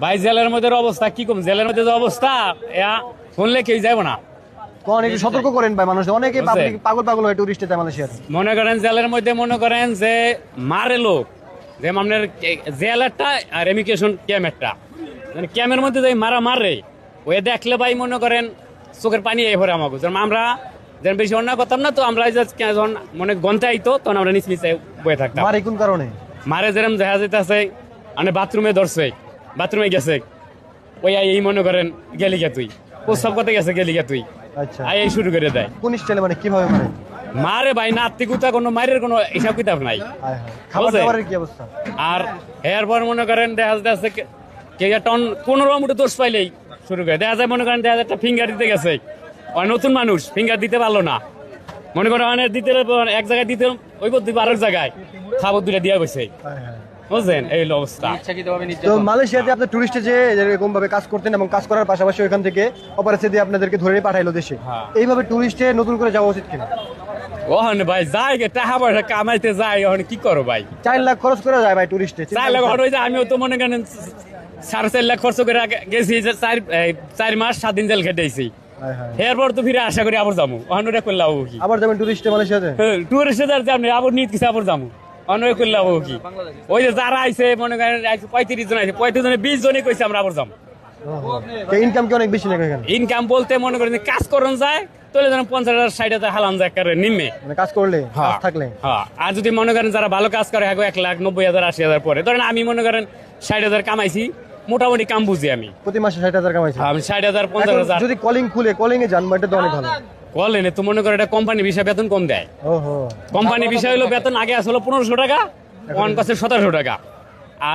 ভাই জেলের মধ্যে অবস্থা কি কম, জেলের মধ্যে যে অবস্থা শুনলে কেউ যাবো না। কোন একটু সতর্ক করেন ভাই, মানুষ অনেকে পাগল পাগল হয় টুরিস্টে যায় মালয়েশিয়াতে। মনে করেন জেলের মধ্যে মনে করেন যে মারে লোক, যে আপনার জেল একটা আর ইমিগ্রেশন ক্যাম্প একটা, মানে ক্যাম্পের মধ্যে যে মারা মারে ওই দেখলে ভাই মনে করেন চোখের পানি এই ভরে আমাকে। যেমন আমরা যেন বেশি অন্যায় করতাম না, তো আমরা যখন মনে গন্তে আইতো তখন আমরা নিচ নিচে বয়ে থাকতাম। মারে কোন কারণে? মারে যেরকম দেখা যেতেছে মানে বাথরুমে ধরছে, বাথরুমে গেছে, ওই এই মনে করেন গেলি গে তুই, প্রস্তাব করতে গেছে গেলি গে তুই, আচ্ছা এই শুরু করে দেয়। কোন স্টাইলে মানে কিভাবে মারে? মারে ভাই নাত্তিকুতা কোনো মায়ের কোনো হিসাব কিতাব নাই। খাবার দাবারের কি অবস্থা? আর এরপর মনে করেন দেখা যাচ্ছে কে টন 15 মুঠে দোষ পাইলেই শুরু করে দেখা যায়। মনে করেন দেখা যায় একটা ফিঙ্গার দিতে গেছে, ওই নতুন মানুষ ফিঙ্গার দিতে পারলো না, মনে করেন মানে দিতে এক জায়গায় দিতে ওই পদ্ধতি আরেক জায়গায় খাবার দুটা দিয়া গেছে, বুঝলেন এই অবস্থা। তো মালয়েশিয়াতে আপনি টুরিস্টে যে এরকম ভাবে কাজ করতেন এবং কাজ করার পাশাপাশি ওইখান থেকে অপারেশন দিয়ে আপনাদেরকে ধরে পাঠাইলো দেশে, এইভাবে টুরিস্টে নতুন করে যাওয়া উচিত কিনা? ওখানে ভাই যাই টাকা পয়সা কামাইতে যাই, ওখানে কি করো ভাই? 4 লাখ খরচ করে যায় ভাই টুরিস্টে। 4 লাখ হয়ে যায়, আমিও তো মনে করেন 4.5 লাখ খরচ করে গেছি, 4 মাস 7 দিন জেল খেটেছি। এরপর তো ফিরে আশা করি আবার যাবো, ওখানে ওটা করলে হবো কি? আবার যাবেন টুরিস্টে মালয়েশিয়াতে? টুরিস্টে যাবেন আবার নিত কিছু আবার যাবো, অন্য করলে হবো কি? ওই যে যারা আইছে মনে করেন 35 জন আইছে, 35 জনে 20 জনই কইছে আমরা আবার যাবো। ইনকাম কি অনেক বেশি নাকি এখানে? ইনকাম বলতে মনে করেন কাজ করন যায় তাহলে যেন 50,000 60,000 হালান যায় নিম্নে, মানে কাজ করলে কাজ থাকলে। হ্যাঁ, আর যদি মনে করেন যারা ভালো কাজ করে 1,90,000 80,000 পরে ধরেন আমি মনে করেন 60,000 কামাইছি, মোটামুটি কাম বুঝি আমি প্রতি মাসে 60,000 কামাইছে। আমি 60,000 50,000। যদি কলিং খুলে কলিং এ যান এটা তো অনেক ভালো। বলেন তো মনে করেন এটা কোম্পানি বিষয় বেতন কম দেয়। ওহো, কোম্পানি বিষয় হলো বেতন আগে আসলে 1500 টাকা, এখন কাছে 1700 টাকা। আর